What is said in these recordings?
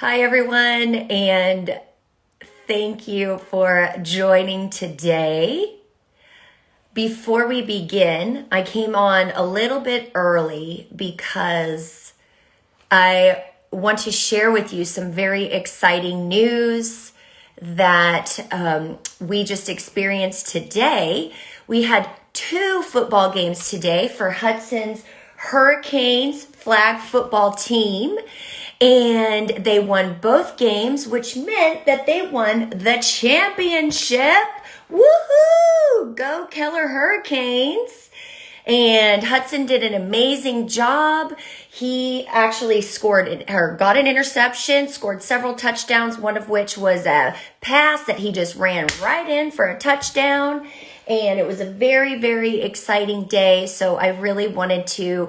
Hi, everyone, and thank you for joining today. Before we begin, I came on a little bit early because I want to share with you some very exciting news that we just experienced today. We had 2 football games today for Hudson's Hurricanes flag football team. And they won both games, which meant that they won the championship. Woohoo! Go Keller Hurricanes. And Hudson did an amazing job. He actually got an interception, scored several touchdowns, one of which was a pass that he just ran right in for a touchdown. And it was a very, very exciting day. So I really wanted to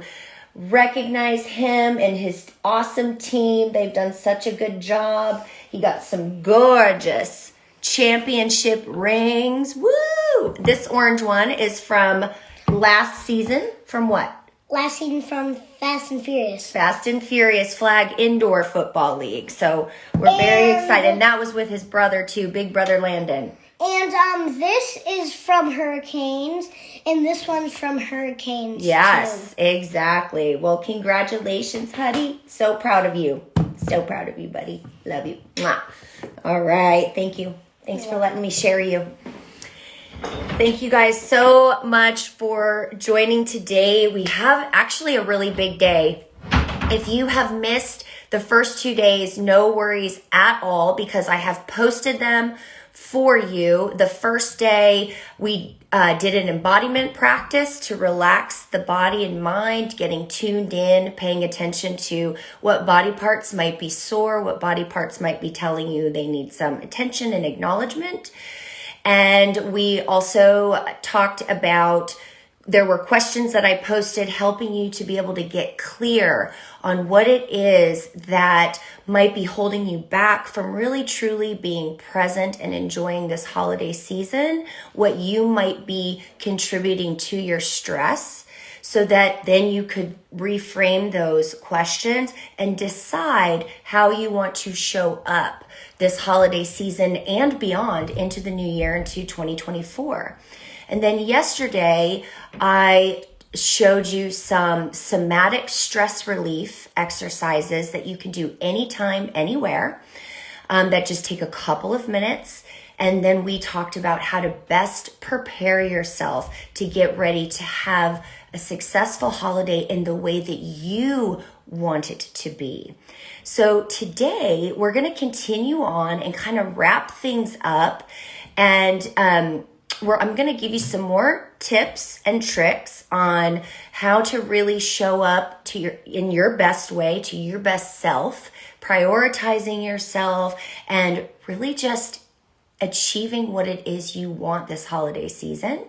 recognize him and his awesome team. They've done such a good job. He got some gorgeous championship rings. Woo! This orange one is from last season. From what? Last season from Fast and Furious. Fast and Furious Flag Indoor Football League. So we're very excited. And that was with his brother too, Big Brother Landon. And this is from Hurricanes, and this one's from Hurricanes Yes, too. Exactly. Well, congratulations, Huddy. So proud of you. So proud of you, buddy. Love you. Mwah. All right. Thank you. Thanks for letting me share you. Thank you guys so much for joining today. We have actually a really big day. If you have missed the first 2 days, no worries at all because I have posted them for you. The first day, we did an embodiment practice to relax the body and mind, getting tuned in, paying attention to what body parts might be sore, what body parts might be telling you they need some attention and acknowledgement. And we also talked about, there were questions that I posted helping you to be able to get clear on what it is that might be holding you back from really truly being present and enjoying this holiday season, what you might be contributing to your stress, so that then you could reframe those questions and decide how you want to show up this holiday season and beyond into the new year, into 2024. And then yesterday, I showed you some somatic stress relief exercises that you can do anytime, anywhere, that just take a couple of minutes. And then we talked about how to best prepare yourself to get ready to have a successful holiday in the way that you want it to be. So today, we're going to continue on and kind of wrap things up, and I'm going to give you some more tips and tricks on how to really show up in your best way, to your best self, prioritizing yourself, and really just achieving what it is you want this holiday season.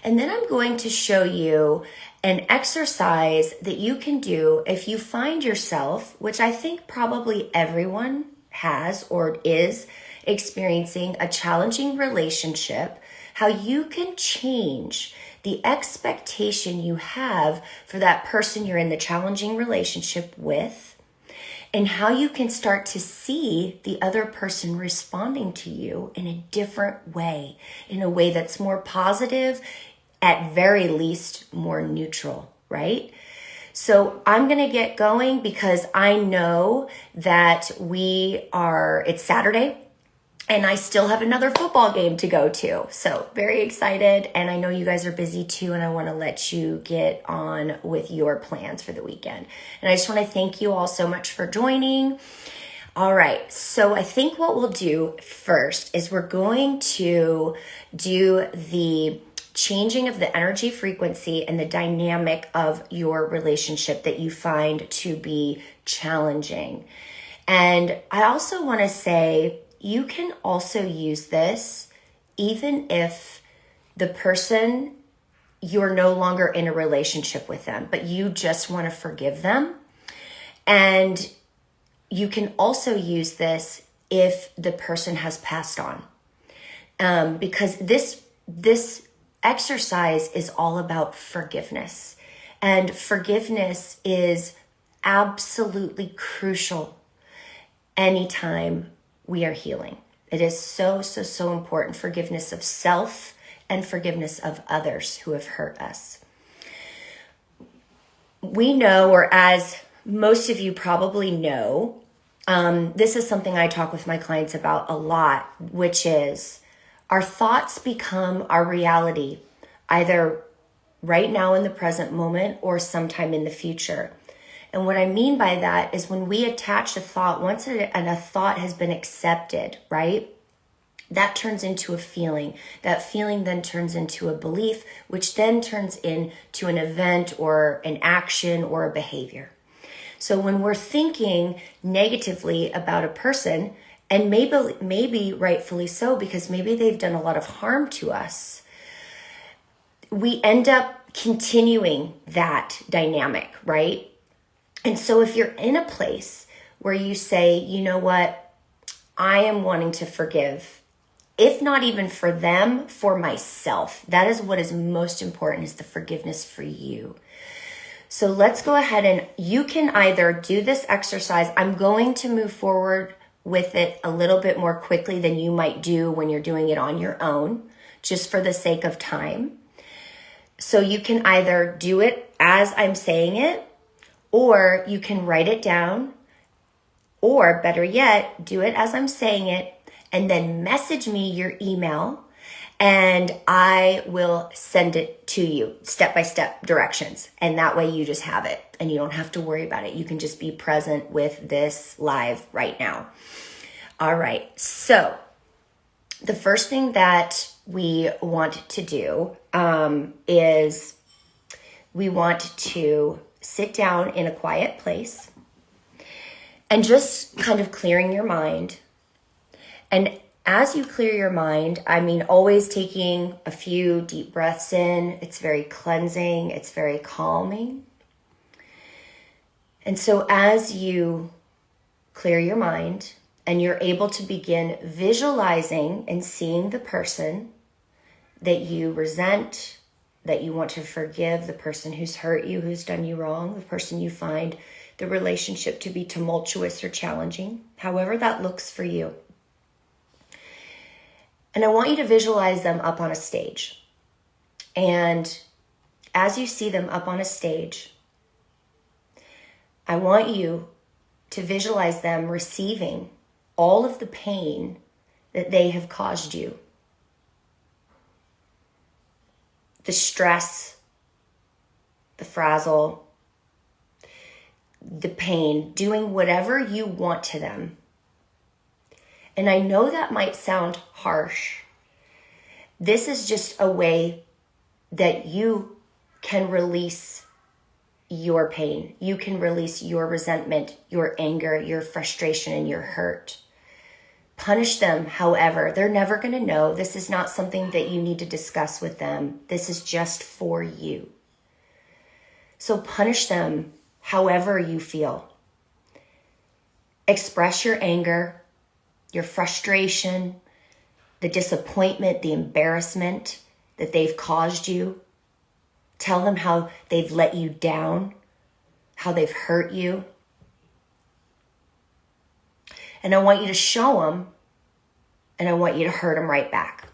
And then I'm going to show you an exercise that you can do if you find yourself, which I think probably everyone has or is experiencing, a challenging relationship, how you can change the expectation you have for that person you're in the challenging relationship with, and how you can start to see the other person responding to you in a different way, in a way that's more positive, at very least more neutral, right? So I'm going to get going because I know that it's Saturday, and I still have another football game to go to. So very excited. And I know you guys are busy too. And I want to let you get on with your plans for the weekend. And I just want to thank you all so much for joining. All right. So I think what we'll do first is we're going to do the changing of the energy frequency and the dynamic of your relationship that you find to be challenging. And I also want to say, you can also use this even if the person, you're no longer in a relationship with them, but you just want to forgive them. And you can also use this if the person has passed on. Because this exercise is all about forgiveness. And forgiveness is absolutely crucial anytime we are healing. It is so, so, so important. Forgiveness of self and forgiveness of others who have hurt us. We know, or as most of you probably know, this is something I talk with my clients about a lot, which is our thoughts become our reality, either right now in the present moment or sometime in the future. And what I mean by that is when we attach a thought, once a thought has been accepted, right? That turns into a feeling. That feeling then turns into a belief, which then turns into an event or an action or a behavior. So when we're thinking negatively about a person, and maybe rightfully so, because maybe they've done a lot of harm to us, we end up continuing that dynamic, right? And so if you're in a place where you say, you know what, I am wanting to forgive, if not even for them, for myself. That is what is most important, is the forgiveness for you. So let's go ahead and you can either do this exercise. I'm going to move forward with it a little bit more quickly than you might do when you're doing it on your own, just for the sake of time. So you can either do it as I'm saying it, or you can write it down, or better yet, do it as I'm saying it, and then message me your email, and I will send it to you, step-by-step directions. And that way you just have it, and you don't have to worry about it. You can just be present with this live right now. All right, so the first thing that we want to do is we want to sit down in a quiet place and just kind of clearing your mind. And as you clear your mind, I mean, always taking a few deep breaths in. It's very cleansing. It's very calming. And so as you clear your mind and you're able to begin visualizing and seeing the person that you resent, that you want to forgive, the person who's hurt you, who's done you wrong, the person you find the relationship to be tumultuous or challenging, however that looks for you. And I want you to visualize them up on a stage. And as you see them up on a stage, I want you to visualize them receiving all of the pain that they have caused you. The stress, the frazzle, the pain, doing whatever you want to them. And I know that might sound harsh. This is just a way that you can release your pain. You can release your resentment, your anger, your frustration, and your hurt. Punish them, however. They're never going to know. This is not something that you need to discuss with them. This is just for you. So punish them however you feel. Express your anger, your frustration, the disappointment, the embarrassment that they've caused you. Tell them how they've let you down, how they've hurt you. And I want you to show them, and I want you to hurt them right back.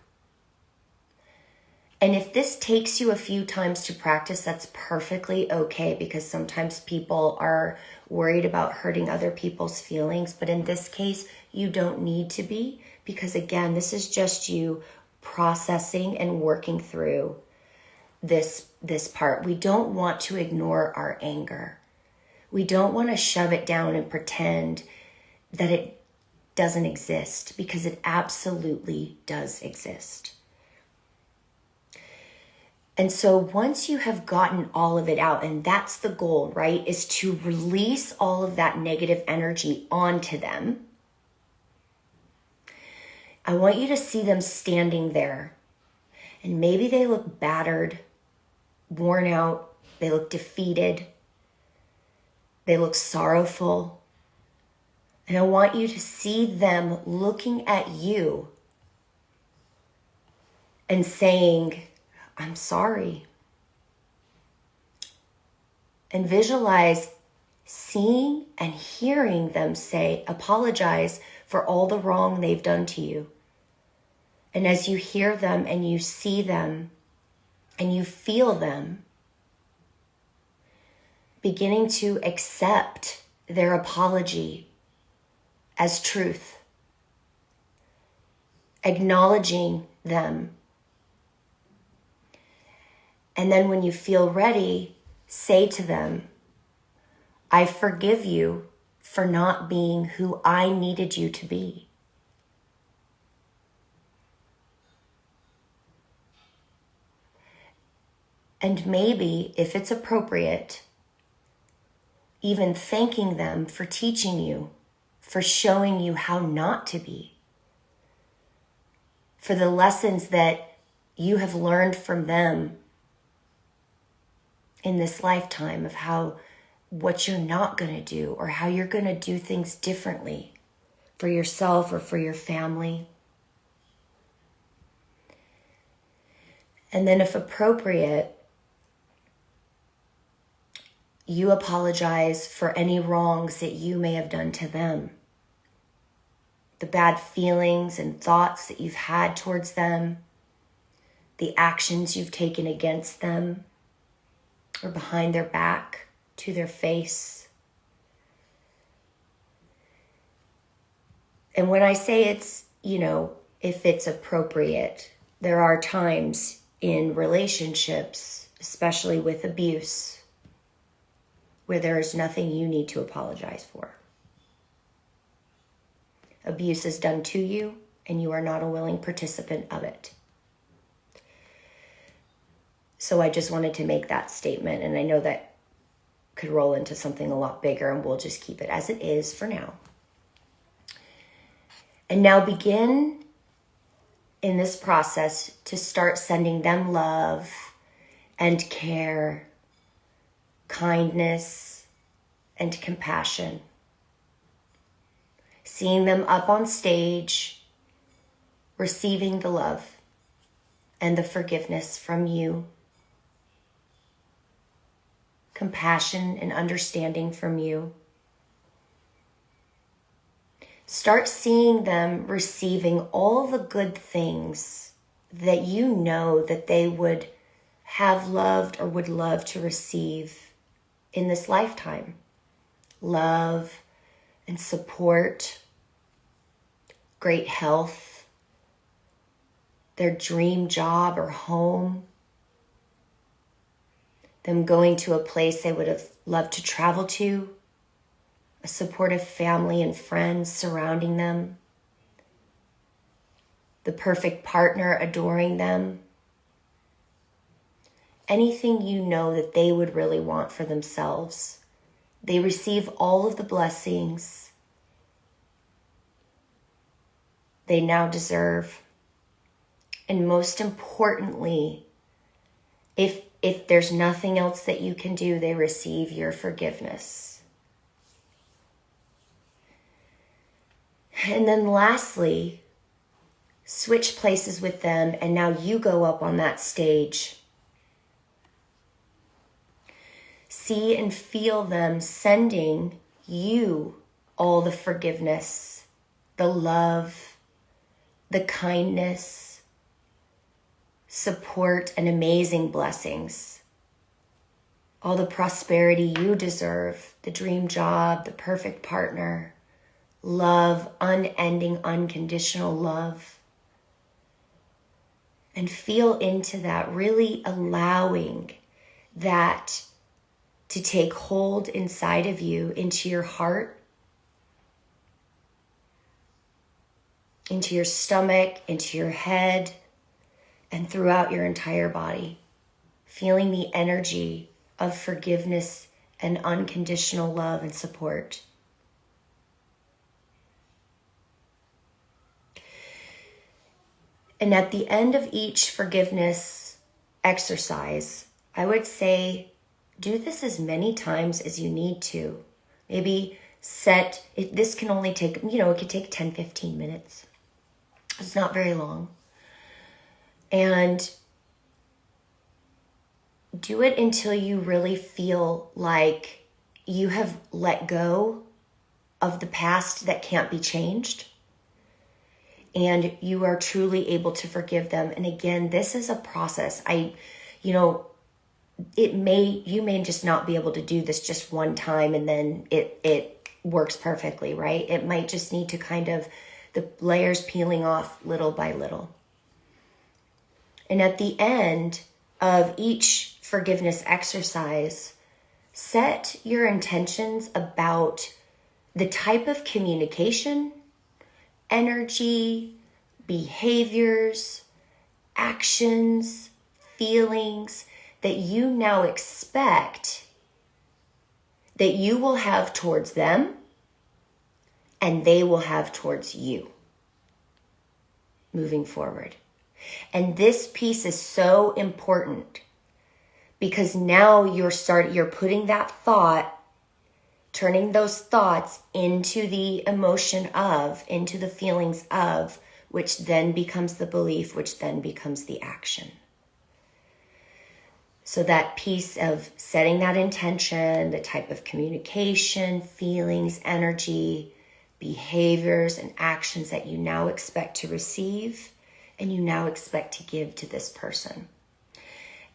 And if this takes you a few times to practice, that's perfectly okay, because sometimes people are worried about hurting other people's feelings. But in this case, you don't need to be, because again, this is just you processing and working through this part. We don't want to ignore our anger. We don't want to shove it down and pretend that it doesn't exist, because it absolutely does exist. And so once you have gotten all of it out, and that's the goal, right, is to release all of that negative energy onto them, I want you to see them standing there. And maybe they look battered, worn out, they look defeated, they look sorrowful. And I want you to see them looking at you and saying, I'm sorry. And visualize seeing and hearing them apologize for all the wrong they've done to you. And as you hear them and you see them and you feel them, beginning to accept their apology as truth, acknowledging them. And then when you feel ready, say to them, I forgive you for not being who I needed you to be. And maybe, if it's appropriate, even thanking them for teaching you, for showing you how not to be, for the lessons that you have learned from them in this lifetime of what you're not going to do or how you're going to do things differently for yourself or for your family. And then if appropriate, you apologize for any wrongs that you may have done to them. The bad feelings and thoughts that you've had towards them, the actions you've taken against them or behind their back to their face. And when I say it's, if it's appropriate, there are times in relationships, especially with abuse, where there is nothing you need to apologize for. Abuse is done to you, and you are not a willing participant of it. So I just wanted to make that statement, and I know that could roll into something a lot bigger, and we'll just keep it as it is for now. And now begin in this process to start sending them love and care, kindness, and compassion. Seeing them up on stage, receiving the love and the forgiveness from you, compassion and understanding from you. Start seeing them receiving all the good things that you know that they would have loved or would love to receive in this lifetime. Love and support, great health, their dream job or home, them going to a place they would have loved to travel to, a supportive family and friends surrounding them, the perfect partner adoring them, anything you know that they would really want for themselves. They receive all of the blessings they now deserve. And most importantly, if there's nothing else that you can do, they receive your forgiveness. And then lastly, switch places with them, and now you go up on that stage. See and feel them sending you all the forgiveness, the love, the kindness, support, and amazing blessings. All the prosperity you deserve, the dream job, the perfect partner, love, unending, unconditional love. And feel into that, really allowing that to take hold inside of you, into your heart, into your stomach, into your head, and throughout your entire body. Feeling the energy of forgiveness and unconditional love and support. And at the end of each forgiveness exercise, I would say, do this as many times as you need to. Maybe this can only take, it could take 10, 15 minutes. It's not very long. And do it until you really feel like you have let go of the past that can't be changed. And you are truly able to forgive them. And again, this is a process. You may just not be able to do this just one time and then it works perfectly, right? It might just need to kind of, the layers peeling off little by little. And at the end of each forgiveness exercise, set your intentions about the type of communication, energy, behaviors, actions, feelings that you now expect that you will have towards them and they will have towards you moving forward. And this piece is so important because now you're putting that thought, turning those thoughts into the emotion of, into the feelings of, which then becomes the belief, which then becomes the action. So that piece of setting that intention, the type of communication, feelings, energy, behaviors, and actions that you now expect to receive and you now expect to give to this person.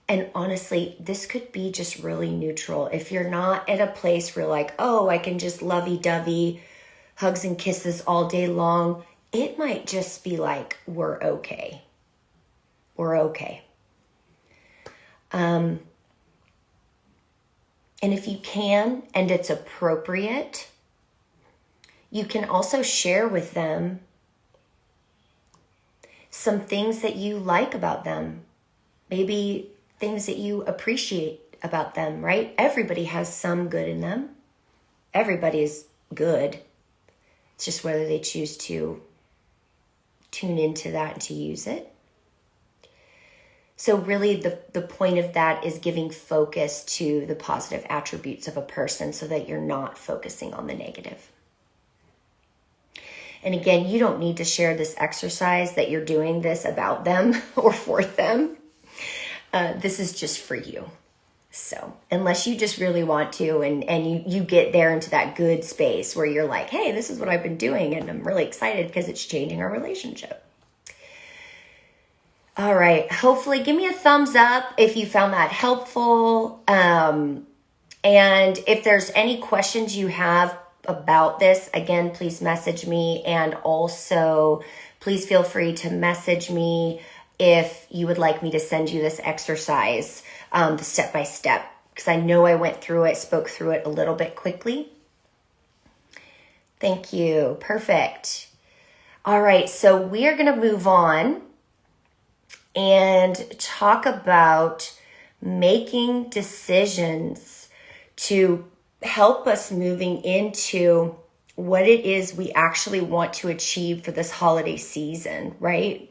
And honestly, this could be just really neutral. If you're not at a place where like, oh, I can just lovey-dovey, hugs and kisses all day long, it might just be like, we're okay. We're okay. And if you can, and it's appropriate, you can also share with them some things that you like about them. Maybe things that you appreciate about them, right? Everybody has some good in them. Everybody is good. It's just whether they choose to tune into that and to use it. So really the point of that is giving focus to the positive attributes of a person so that you're not focusing on the negative. And again, you don't need to share this exercise that you're doing this about them or for them. This is just for you. So unless you just really want to and you get there into that good space where you're like, hey, this is what I've been doing and I'm really excited because it's changing our relationship. All right. Hopefully give me a thumbs up if you found that helpful. And if there's any questions you have about this, again, please message me. And also please feel free to message me if you would like me to send you this exercise, the step-by-step, because I know I went through it, spoke through it a little bit quickly. Thank you. Perfect. All right. So we are going to move on and talk about making decisions to help us moving into what it is we actually want to achieve for this holiday season, right?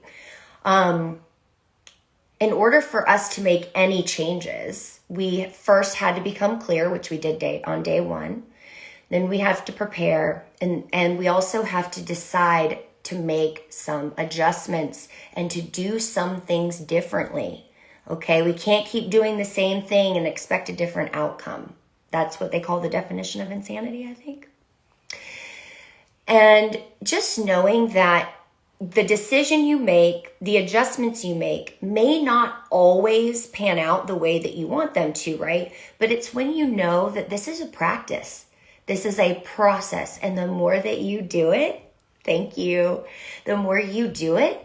In order for us to make any changes, we first had to become clear, which we did on day one. Then we have to prepare, and we also have to decide to make some adjustments and to do some things differently. Okay, we can't keep doing the same thing and expect a different outcome. That's what they call the definition of insanity, I think. And just knowing that the decision you make, the adjustments you make may not always pan out the way that you want them to, right? But it's when you know that this is a practice. This is a process. And the more that you do it, thank you, the more you do it,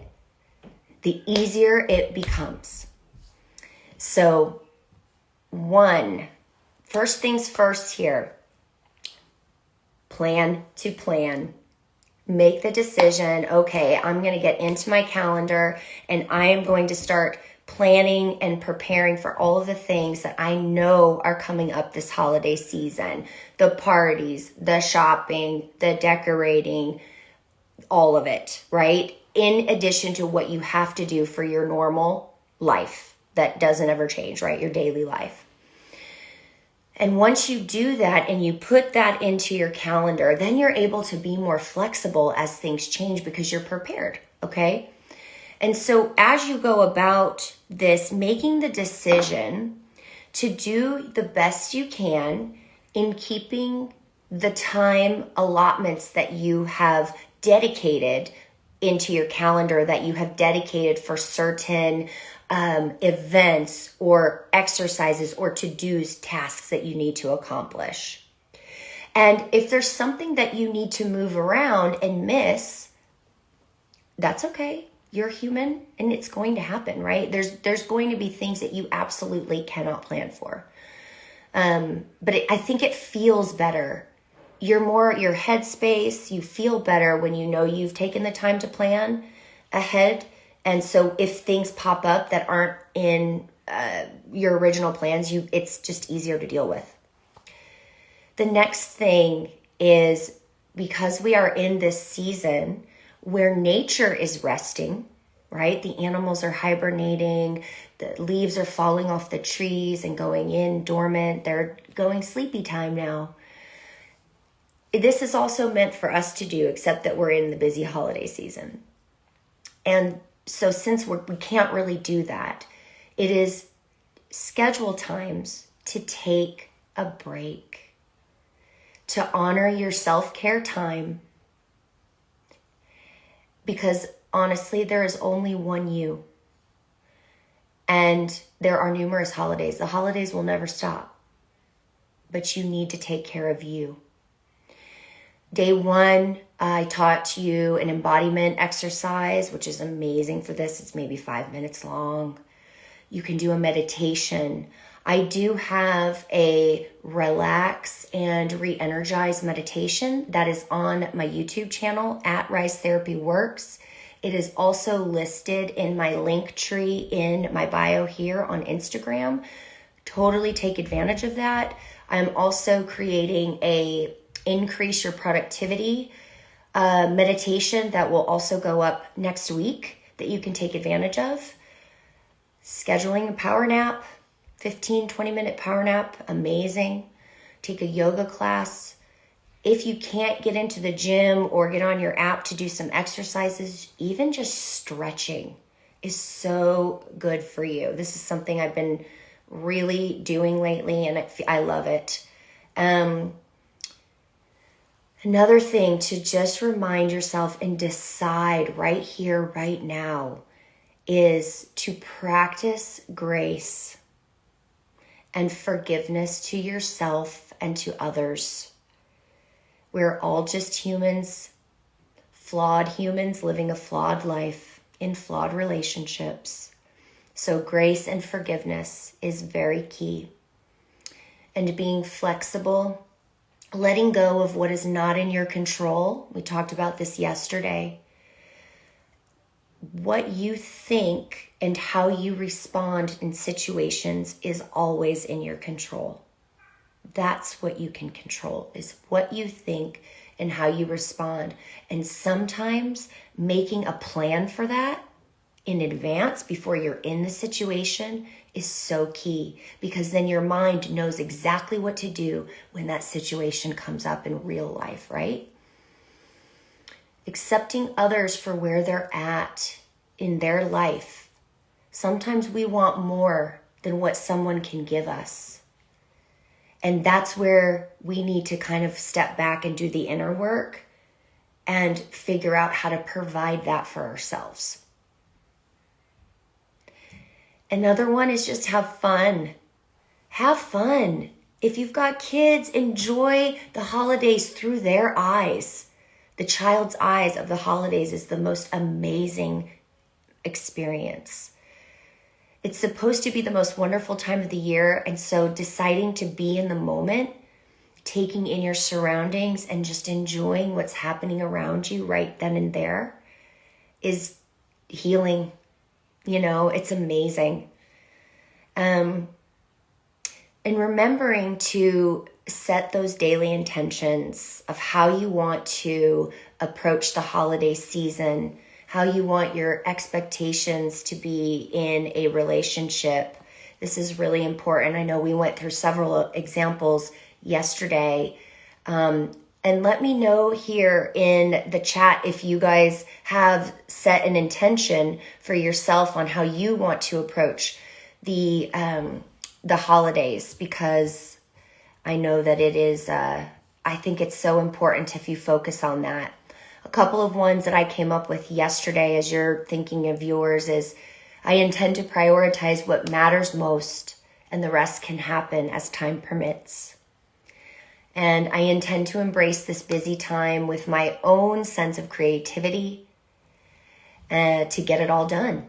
the easier it becomes. So, first things first here, plan to plan. Make the decision, okay, I'm going to get into my calendar and I am going to start planning and preparing for all of the things that I know are coming up this holiday season. The parties, the shopping, the decorating, all of it, right? In addition to what you have to do for your normal life that doesn't ever change, right? Your daily life. And once you do that and you put that into your calendar, then you're able to be more flexible as things change because you're prepared, okay? And so as you go about this, making the decision to do the best you can in keeping the time allotments that you have dedicated into your calendar, that you have dedicated for certain events or exercises or to-dos, tasks that you need to accomplish. And if there's something that you need to move around and miss, that's okay. You're human and it's going to happen, right? There's going to be things that you absolutely cannot plan for. But I think it feels better. You're more your headspace. You feel better when you know you've taken the time to plan ahead. And so if things pop up that aren't in your original plans, it's just easier to deal with. The next thing is, because we are in this season where nature is resting, right? The animals are hibernating, the leaves are falling off the trees and going in dormant. They're going sleepy time now. This is also meant for us to do, except that we're in the busy holiday season. And so since we can't really do that, it is schedule times to take a break, to honor your self-care time. Because honestly, there is only one you. And there are numerous holidays. The holidays will never stop. But you need to take care of you. Day 1, I taught you an embodiment exercise, which is amazing for this. It's maybe 5 minutes long. You can do a meditation. I do have a relax and re-energize meditation that is on my YouTube channel at Rise Therapy Works. It is also listed in my link tree in my bio here on Instagram. Totally take advantage of that. I'm also creating a increase your productivity meditation that will also go up next week that you can take advantage of. Scheduling a power nap, 15, 20-minute power nap, amazing. Take a yoga class. If you can't get into the gym or get on your app to do some exercises, even just stretching is so good for you. This is something I've been really doing lately, and I love it. Another thing to just remind yourself and decide right here, right now, is to practice grace and forgiveness to yourself and to others. We're all just humans, flawed humans living a flawed life in flawed relationships. So grace and forgiveness is very key. And being flexible, letting go of what is not in your control. We talked about this yesterday. What you think and how you respond in situations is always in your control. That's what you can control, is what you think and how you respond. And sometimes making a plan for that in advance before you're in the situation is so key, because then your mind knows exactly what to do when that situation comes up in real life, right? Accepting others for where they're at in their life. Sometimes we want more than what someone can give us. And that's where we need to kind of step back and do the inner work and figure out how to provide that for ourselves. Another one is just have fun. Have fun. If you've got kids, enjoy the holidays through their eyes. The child's eyes of the holidays is the most amazing experience. It's supposed to be the most wonderful time of the year. And so deciding to be in the moment, taking in your surroundings and just enjoying what's happening around you right then and there is healing. You know, it's amazing. And remembering to set those daily intentions of how you want to approach the holiday season, how you want your expectations to be in a relationship. This is really important. I know we went through several examples yesterday. And let me know here in the chat if you guys have set an intention for yourself on how you want to approach the holidays, because I know that it is, I think it's so important if you focus on that. A couple of ones that I came up with yesterday as you're thinking of yours is, I intend to prioritize what matters most, and the rest can happen as time permits. And I intend to embrace this busy time with my own sense of creativity to get it all done.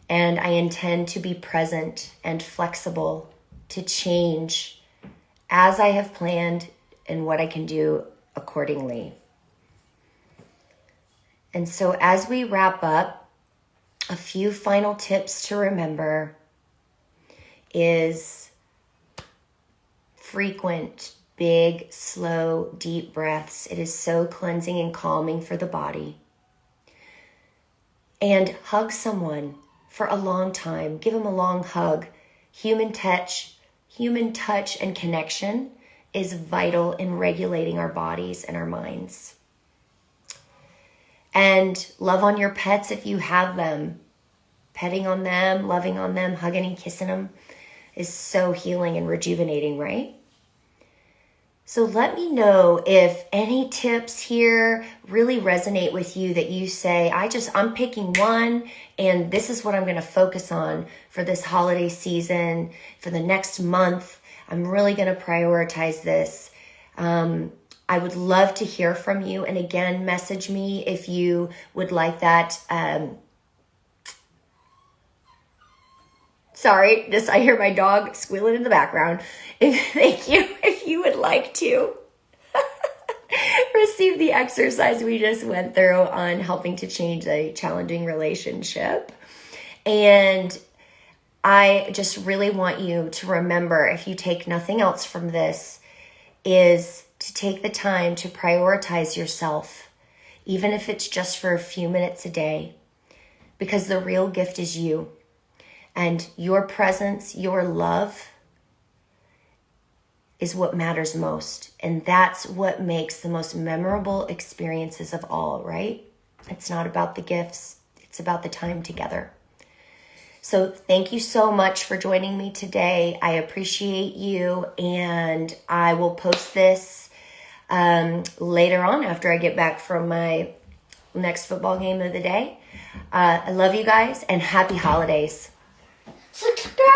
And I intend to be present and flexible to change as I have planned and what I can do accordingly. And so as we wrap up, a few final tips to remember is frequent, big, slow, deep breaths. It is so cleansing and calming for the body. And hug someone for a long time. Give them a long hug. Human touch and connection is vital in regulating our bodies and our minds. And love on your pets if you have them. Petting on them, loving on them, hugging and kissing them is so healing and rejuvenating, right? So let me know if any tips here really resonate with you, that you say, I'm picking one and this is what I'm going to focus on for this holiday season, for the next month. I'm really going to prioritize this. I would love to hear from you. And again, message me if you would like that. Sorry, I hear my dog squealing in the background. Thank you. If you would like to receive the exercise we just went through on helping to change a challenging relationship. And I just really want you to remember, if you take nothing else from this, is to take the time to prioritize yourself, even if it's just for a few minutes a day, because the real gift is you. And your presence, your love is what matters most. And that's what makes the most memorable experiences of all, right? It's not about the gifts. It's about the time together. So thank you so much for joining me today. I appreciate you. And I will post this later on after I get back from my next football game of the day. I love you guys and happy holidays. Subscribe!